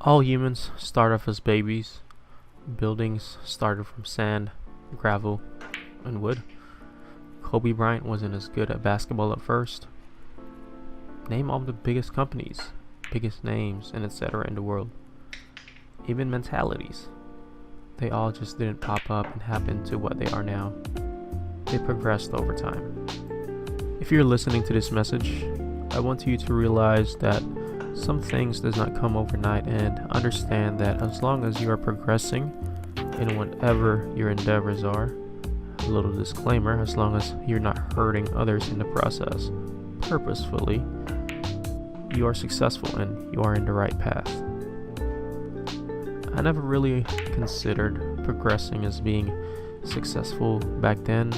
All humans start off as babies. Buildings started from sand, gravel, and wood. Kobe Bryant wasn't as good at basketball at first. Name all the biggest companies, biggest names, and etc. in the world. Even mentalities. They all just didn't pop up and happen to what they are now. They progressed over time. If you're listening to this message, I want you to realize that some things does not come overnight, and understand that as long as you are progressing in whatever your endeavors are, a little disclaimer, as long as you're not hurting others in the process purposefully, you are successful and you are in the right path. I never really considered progressing as being successful back then,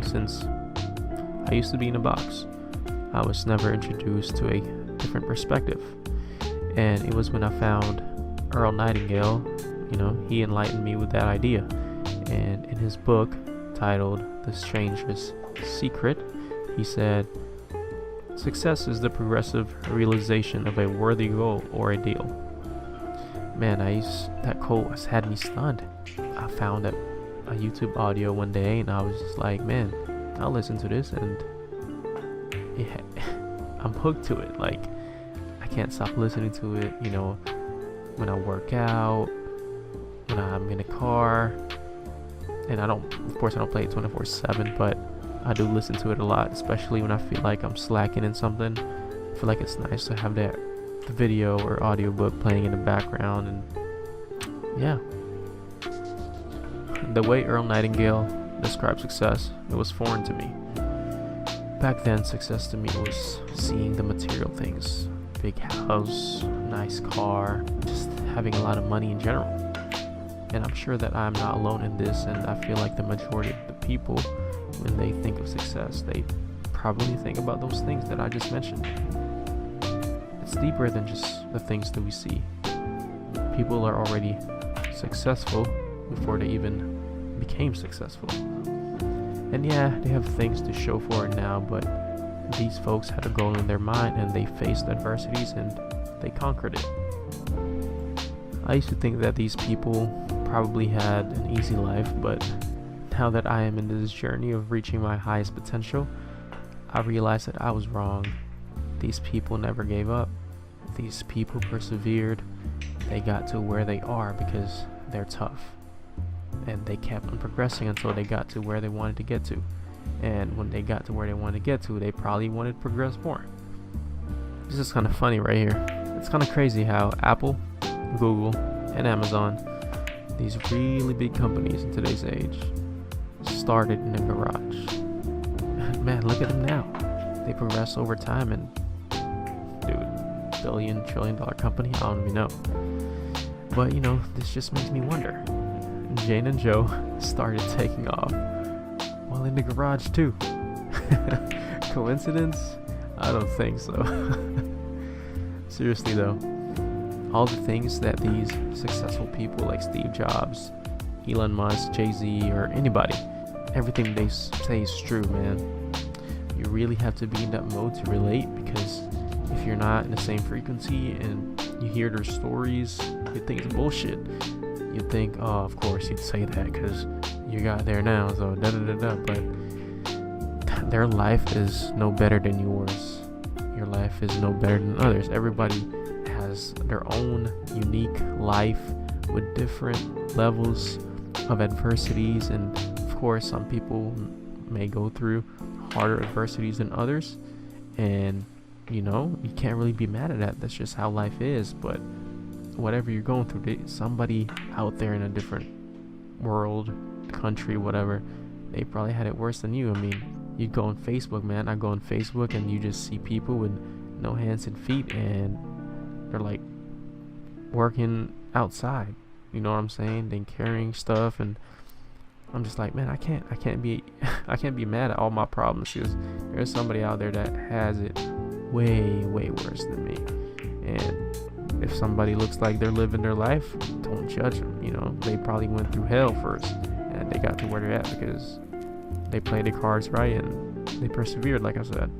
since I used to be in a box. I was never introduced to a different perspective. And it was when I found Earl Nightingale, he enlightened me with that idea. And in his book titled The Stranger's Secret, he said, "Success is the progressive realization of a worthy goal or ideal." Man, that quote has had me stunned. I found a YouTube audio one day and I was just like, man, I'll listen to this, and I'm hooked to it. Like, I can't stop listening to it, when I work out, when I'm in a car. And I don't play it 24/7, but I do listen to it a lot, especially when I feel like I'm slacking in something. I feel like it's nice to have the video or audiobook playing in the background. And yeah, the way Earl Nightingale described success, it was foreign to me. Back then, success to me was seeing the material things. Big house, nice car, just having a lot of money in general. And I'm sure that I'm not alone in this, and I feel like the majority of the people, when they think of success, they probably think about those things that I just mentioned. It's deeper than just the things that we see. People are already successful before they even became successful. And yeah, they have things to show for it now, but these folks had a goal in their mind and they faced adversities and they conquered it. I used to think that these people probably had an easy life, but now that I am in this journey of reaching my highest potential, I realized that I was wrong. These people never gave up. These people persevered. They got to where they are because they're tough. And they kept on progressing until they got to where they wanted to get to. And when they got to where they wanted to get to, they probably wanted to progress more. This is kind of funny right here. It's kind of crazy how Apple, Google, and Amazon, these really big companies in today's age, started in a garage. Man, look at them now. They progress over time, and dude, billion, trillion dollar company, I don't even know. But this just makes me wonder. JNanjoe started taking off while in the garage too. Coincidence? I don't think so. Seriously though, all the things that these successful people like Steve Jobs, Elon Musk, Jay-Z, or anybody, everything they say is true, man. You really have to be in that mode to relate, because if you're not in the same frequency and you hear their stories, you think it's bullshit. You think, oh, of course you'd say that because you got there now, so da-da-da-da. But their life is no better than yours. Your life is no better than others. Everybody has their own unique life with different levels of adversities, and of course some people may go through harder adversities than others, and you can't really be mad at that. That's just how life is. But whatever you're going through, somebody out there in a different world, country, whatever, they probably had it worse than you. I mean, you go on Facebook, man. I go on Facebook and you just see people with no hands and feet, and they're like working outside. You know what I'm saying? Then carrying stuff, and I'm just like, man, I can't be mad at all my problems, because there's somebody out there that has it way worse than me. And if somebody looks like they're living their life, don't judge them. They probably went through hell first, and they got to where they're at because they played their cards right and they persevered, like I said.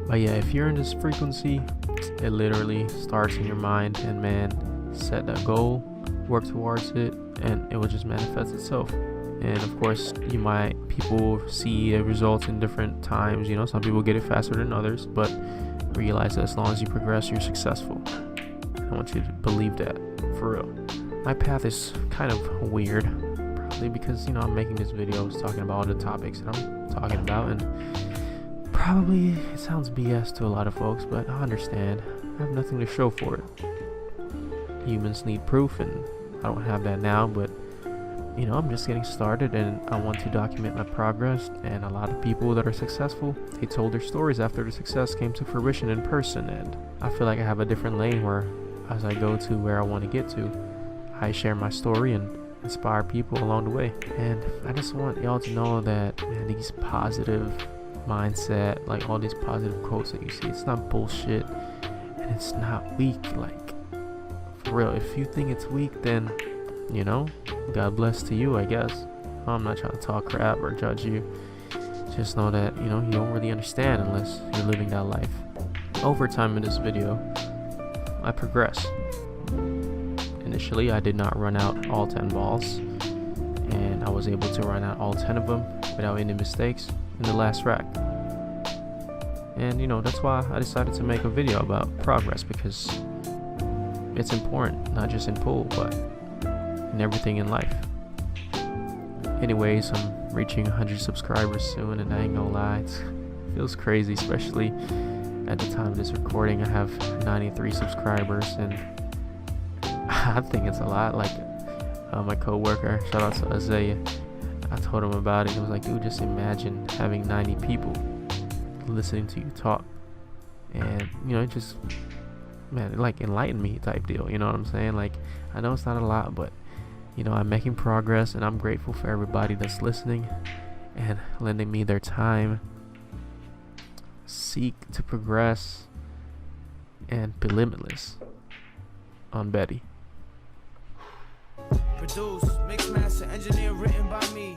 But yeah, if you're in this frequency, it literally starts in your mind, and man, set that goal, work towards it, and it will just manifest itself. And of course, people see the results in different times. Some people get it faster than others, but realize that as long as you progress, you're successful. I want you to believe that, for real. My path is kind of weird, probably because, I'm making this video talking about all the topics that I'm talking about, and probably it sounds BS to a lot of folks, but I understand. I have nothing to show for it. Humans need proof, and I don't have that now, but I'm just getting started, and I want to document my progress. And a lot of people that are successful, they told their stories after the success came to fruition in person, and I feel like I have a different lane where as I go to where I want to get to, I share my story and inspire people along the way. And I just want y'all to know that, man, these positive mindset, like all these positive quotes that you see, it's not bullshit, and it's not weak. Like, for real, if you think it's weak, then God bless to you, I guess. I'm not trying to talk crap or judge you. Just know that, you don't really understand unless you're living that life. Over time in this video, I progress. Initially, I did not run out all 10 balls, and I was able to run out all 10 of them without any mistakes in the last rack. And, that's why I decided to make a video about progress, because it's important, not just in pool, but in everything in life. Anyways, I'm reaching 100 subscribers soon, and I ain't gonna lie, it feels crazy, especially at the time of this recording. I have 93 subscribers, and I think it's a lot. Like, my co-worker, shout out to Isaiah, I told him about it. He was like, dude, just imagine having 90 people listening to you talk, and it just, man, it like enlightened me type deal. You know what I'm saying? Like, I know it's not a lot, but I'm making progress, and I'm grateful for everybody that's listening and lending me their time. Seek to progress and be limitless. On Betty. Produce, mix, master, engineer, written by me.